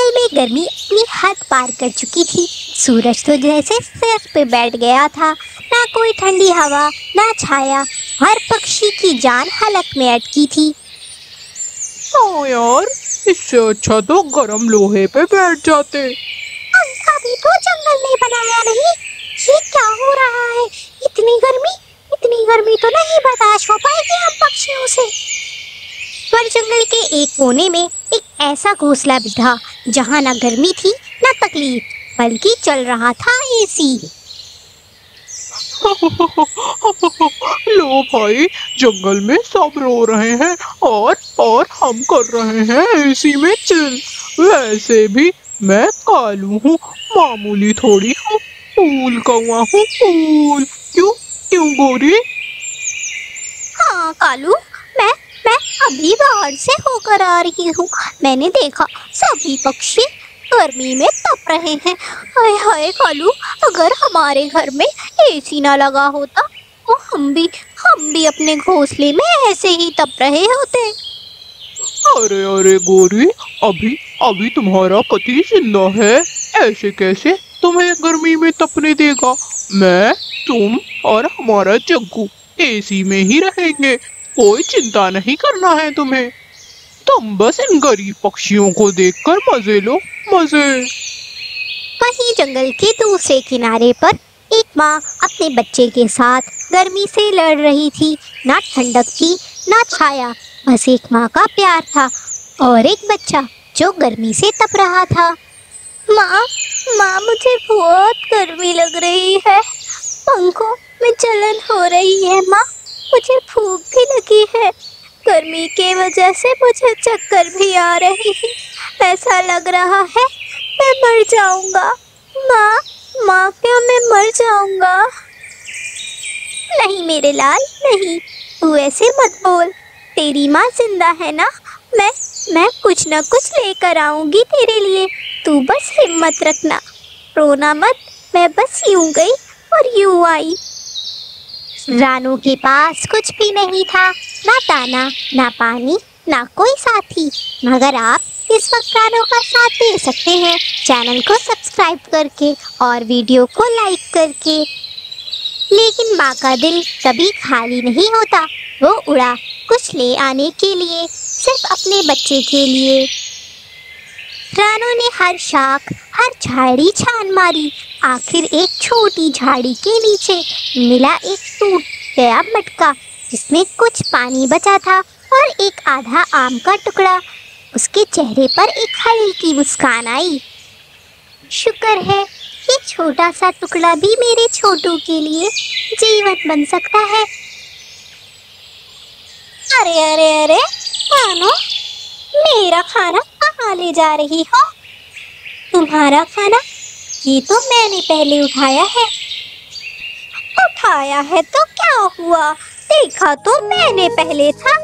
जंगल में गर्मी अपनी हद पार कर चुकी थी। सूरज तो जैसे सिर पे बैठ गया था। ना कोई ठंडी हवा, ना छाया। हर पक्षी की जान हलक में अटकी थी। हाँ यार, इससे अच्छा तो गरम लोहे पे बैठ जाते। पंखा भी तो जंगल ने बनाया नहीं। ये क्या हो रहा है? इतनी गर्मी तो नहीं बर्दाश्त हो पाएगी हम पक्षियों से। पर जंगल के एक कोने में एक ऐसा घोंसला भी था जहाँ न गर्मी थी न तकलीफ, बल्कि चल रहा था एसी। लो भाई, जंगल में सब रो रहे हैं और हम कर रहे हैं एसी में चिल। वैसे भी मैं कालू हूँ, मामूली थोड़ी हूँ। कूल कौवा हूँ, कूल। क्यों गोरी? हाँ कालू, मैं अभी बाहर से होकर आ रही हूँ। मैंने देखा सभी पक्षी गर्मी में तप रहे हैं। हाय हाय कालू, अगर हमारे घर में एसी ना लगा होता तो हम भी अपने घोंसले में ऐसे ही तप रहे होते। अरे गोरी, अभी तुम्हारा पति जिंदा है, ऐसे कैसे तुम्हें गर्मी में तपने देगा? मैं, तुम और हमारा जग्गू एसी में ही रहेंगे। कोई चिंता नहीं करना है तुम्हें। तुम बस इन गरीब पक्षियों को देखकर मजे लो, मजे। वहीं जंगल के दूसरे किनारे पर एक माँ अपने बच्चे के साथ गर्मी से लड़ रही थी। ना ठंडक थी ना छाया, बस एक माँ का प्यार था और एक बच्चा जो गर्मी से तप रहा था। माँ मुझे बहुत गर्मी लग रही है। पंखों में जलन हो रही है माँ, मुझे भूख भी लगी है। गर्मी के वजह से मुझे चक्कर भी आ रही है। ऐसा लग रहा है मैं मर जाऊंगा। माँ क्या मैं मर जाऊंगा? नहीं मेरे लाल, नहीं, तू ऐसे मत बोल। तेरी माँ जिंदा है ना। मैं कुछ न कुछ लेकर आऊंगी तेरे लिए। तू बस हिम्मत रखना, रोना मत। मैं बस यूं गई और यूं आई। रानू के पास कुछ भी नहीं था, ना दाना, ना पानी, ना कोई साथी। मगर आप इस वक्त रानू का साथ दे सकते हैं चैनल को सब्सक्राइब करके और वीडियो को लाइक करके। लेकिन माँ का दिल कभी खाली नहीं होता। वो उड़ा कुछ ले आने के लिए, सिर्फ अपने बच्चे के लिए। रानू ने हर शाख, हर झाड़ी छान मारी। आखिर एक छोटी झाड़ी के नीचे मिला एक टूट गया मटका जिसमें कुछ पानी बचा था और एक आधा आम का टुकड़ा। उसके चेहरे पर एक हल्की मुस्कान आई। शुक्र है ये छोटा सा टुकड़ा भी मेरे छोटू के लिए जीवन बन सकता है। अरे रानू, मेरा खाना कहाँ ले जा रही हो? तुम्हारा खाना? ये तो मैंने पहले उठाया है। उठाया है तो क्या हुआ? देखा तो मैंने पहले था।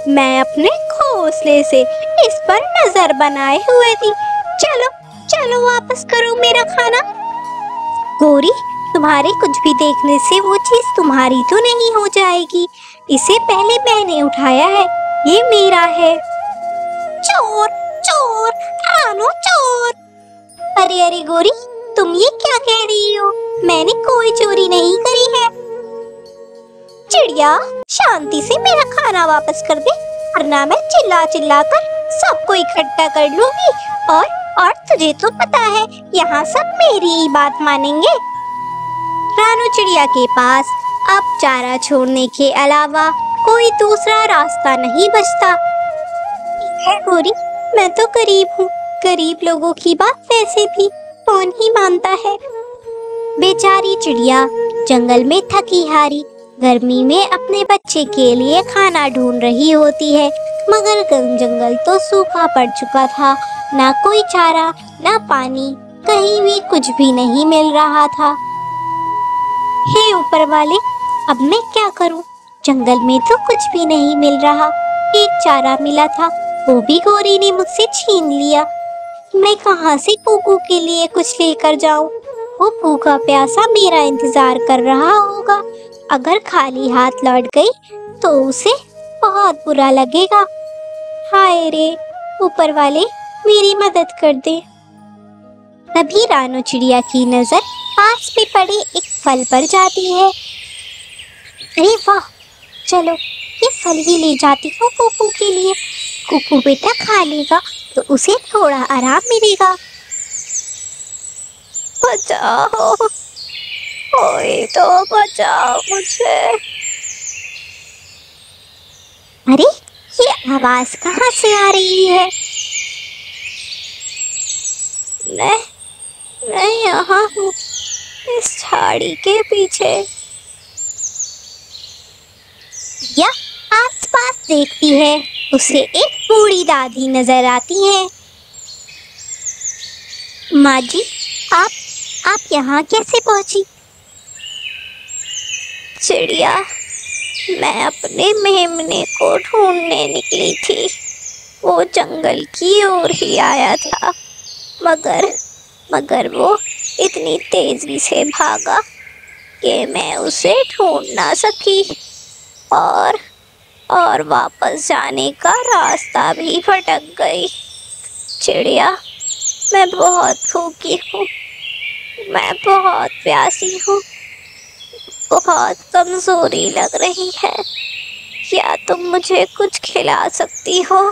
मैं अपने घोंसले से इस पर नजर बनाए हुए थी। चलो वापस करो मेरा खाना। गोरी, तुम्हारे कुछ भी देखने से वो चीज तुम्हारी तो नहीं हो जाएगी। इसे पहले मैंने उठाया है, ये मेरा है। चोर रानू, चोर। अरे गोरी, तुम ये क्या कह रही हो? मैंने कोई चोरी नहीं करी है। चिड़िया, शांति से मेरा खाना वापस कर दे, वरना मैं चिल्ला कर सबको इकट्ठा कर लूंगी। और तुझे तो पता है यहाँ सब मेरी ही बात मानेंगे। रानू चिड़िया के पास अब चारा छोड़ने के अलावा कोई दूसरा रास्ता नहीं बचता। है गोरी, मैं तो गरीब हूँ। गरीब लोगों की बात वैसे भी कौन ही मानता है। बेचारी चिड़िया जंगल में थकी हारी गर्मी में अपने बच्चे के लिए खाना ढूंढ रही होती है। मगर जंगल तो सूखा पड़ चुका था। ना कोई चारा, ना पानी, कहीं भी कुछ भी नहीं मिल रहा था। हे ऊपर वाले, अब मैं क्या करूं? जंगल में तो कुछ भी नहीं मिल रहा। एक चारा मिला था, वो भी गोरी ने मुझसे छीन लिया। मैं कहाँ से कुकू के लिए कुछ लेकर जाऊं? वो भूखा प्यासा मेरा इंतजार कर रहा होगा। अगर खाली हाथ लौट गई तो उसे बहुत बुरा लगेगा। हाय रे ऊपर वाले, मेरी मदद कर दे। तभी रानू चिड़िया की नजर पास में पड़े एक फल पर जाती है। अरे वाह, चलो ये फल ही ले जाती हूँ कुकू के लिए। कुकू बेटा खा लेगा तो उसे थोड़ा आराम मिलेगा। बचाओ, कोई तो बचाओ मुझे। अरे ये आवाज कहाँ से आ रही है? मैं यहाँ हूँ, इस झाड़ी के पीछे। या आसपास देखती है, उसे एक बूढ़ी दादी नजर आती है। माँ जी, आप यहाँ कैसे पहुंची? चिड़िया, मैं अपने मेमने को ढूंढने निकली थी। वो जंगल की ओर ही आया था, मगर वो इतनी तेजी से भागा कि मैं उसे ढूंढ ना सकी और वापस जाने का रास्ता भी भटक गई। चिड़िया, मैं बहुत भूखी हूँ, मैं बहुत प्यासी हूँ, बहुत कमजोरी लग रही है। क्या तुम मुझे कुछ खिला सकती हो?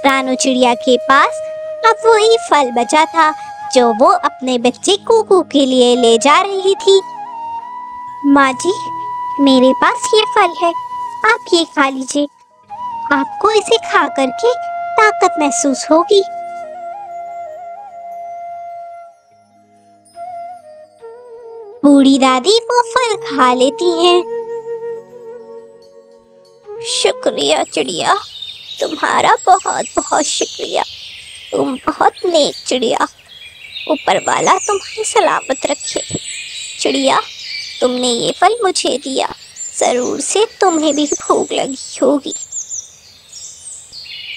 रानू चिड़िया के पास अब वही फल बचा था जो वो अपने बच्चे कुकू के लिए ले जा रही थी। माँ जी, मेरे पास ये फल है, आप ये खा लीजिए। आपको इसे खा करके ताकत महसूस होगी। बूढ़ी दादी वो फल खा लेती हैं। शुक्रिया चिड़िया, तुम्हारा बहुत बहुत शुक्रिया। तुम बहुत नेक चिड़िया। ऊपर वाला तुम्हें सलामत रखे। चिड़िया, तुमने ये फल मुझे दिया, जरूर से तुम्हें भी भूख लगी होगी।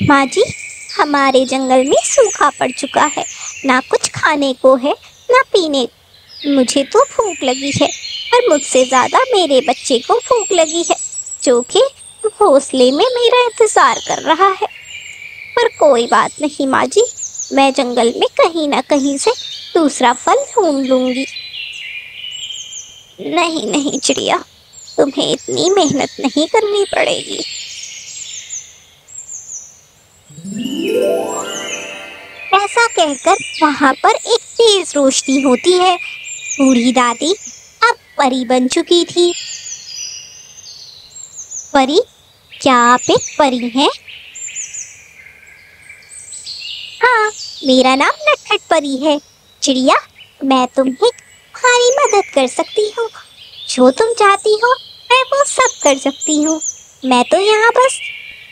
माँ जी, हमारे जंगल में सूखा पड़ चुका है, ना कुछ खाने को है ना पीने। मुझे तो भूख लगी है, और मुझसे ज्यादा मेरे बच्चे को भूख लगी है, जो कि घोंसले में मेरा इंतजार कर रहा है। पर कोई बात नहीं माँ जी, मैं जंगल में कहीं ना कहीं से दूसरा फल ढूंढ लूंगी। नहीं चिड़िया, तुम्हें इतनी मेहनत नहीं करनी पड़ेगी। ऐसा कहकर वहां पर एक तेज रोशनी होती है। बूढ़ी दादी अब परी बन चुकी थी। परी, क्या आप एक परी हैं? हाँ, मेरा नाम नटखट परी है। चिड़िया, मैं तुम्हें तुम्हारी मदद कर सकती हूँ। जो तुम चाहती हो मैं वो सब कर सकती हूँ। मैं तो यहाँ बस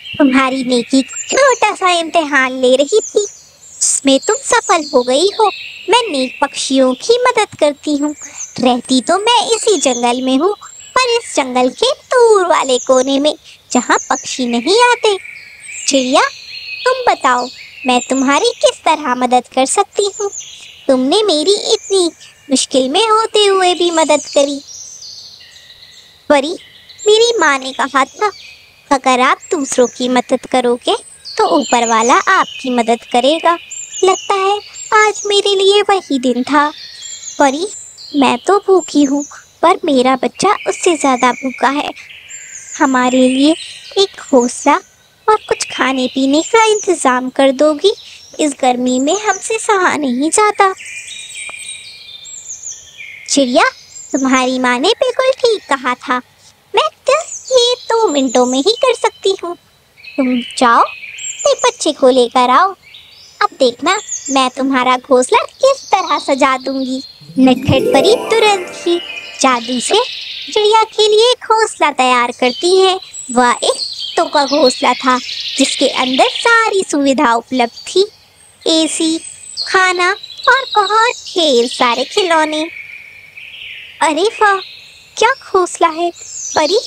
तुम्हारी नेकी का छोटा सा इम्तिहान ले रही थी, जिसमें तुम सफल हो गई हो। मैं नेक पक्षियों की मदद करती हूँ। रहती तो मैं इसी जंगल में हूँ, पर इस जंगल के दूर वाले कोने में, जहाँ पक्षी नहीं आते। चिड़िया, तुम बताओ, मैं तुम्हारी किस तरह मदद कर सकती हूँ? तुमने मेरी इतनी मुश्किल में होते हुए भी मदद करी। परी, मेरी माँ ने कहा था, अगर आप दूसरों की मदद करोगे तो ऊपर वाला आपकी मदद करेगा। लगता है आज मेरे लिए वही दिन था। परी, मैं तो भूखी हूँ, पर मेरा बच्चा उससे ज्यादा भूखा है। हमारे लिए एक घोंसला और कुछ खाने पीने का इंतजाम कर दोगी? इस गर्मी में हमसे सहा नहीं जाता। चिड़िया, तुम्हारी माँ ने बिल्कुल ठीक कहा था। मैं तो ये 2 मिनटों में ही कर सकती हूँ। तुम जाओ, अपने बच्चे को लेकर आओ। अब देखना मैं तुम्हारा घोंसला किस तरह सजा दूंगी। नटखट परी तुरंत ही जादू से चिड़िया के लिए घोंसला तैयार करती है। वह एक तोता घोंसला था, जिसके अंदर सारी सुविधा उपलब्ध थी। एसी, खाना और बहुत ढेर सारे खिलौने। अरे वाह, क्या घोंसला है। परी,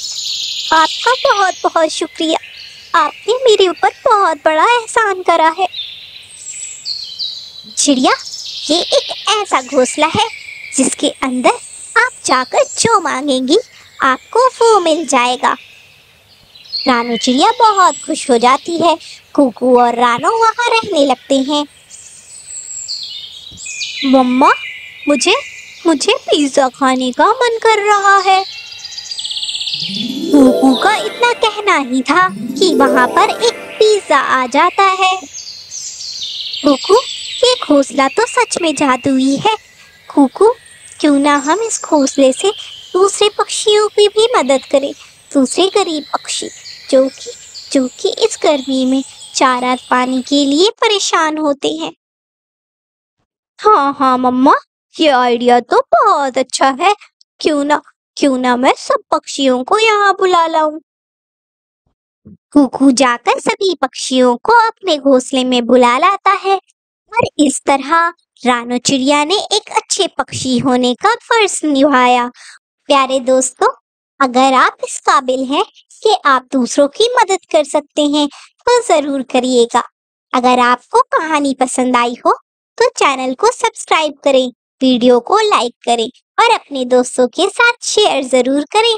आपका बहुत बहुत शुक्रिया। आपने मेरे ऊपर बहुत बड़ा एहसान करा है। चिड़िया, ये एक ऐसा घोंसला है जिसके अंदर आप जाकर जो मांगेंगी आपको वो मिल जाएगा। रानू चिड़िया बहुत खुश हो जाती है। कुकू और रानू वहाँ रहने लगते हैं। मम्मा, मुझे मुझे पिज्जा खाने का मन कर रहा है। कुकू का इतना कहना ही था कि वहाँ पर एक पिज्जा आ जाता है। कुकू, ये घोंसला तो सच में जादुई है। कुकू, क्यों ना हम इस घोंसले से दूसरे पक्षियों की भी मदद करें, दूसरे गरीब पक्षी जो कि इस गर्मी में चारा पानी के लिए परेशान होते हैं। हाँ हाँ मम्मा, ये आइडिया तो बहुत अच्छा है। क्यों ना मैं सब पक्षियों को यहाँ बुला लाऊं। कुकू जाकर सभी पक्षियों को अपने घोंसले में बुला लाता है और इस तरह रानू चिड़िया ने एक अच्छे पक्षी होने का फर्ज निभाया। प्यारे दोस्तों, अगर आप इस काबिल हैं कि आप दूसरों की मदद कर सकते हैं तो जरूर करिएगा। अगर आपको कहानी पसंद आई हो तो चैनल को सब्सक्राइब करें, वीडियो को लाइक करें और अपने दोस्तों के साथ शेयर जरूर करें।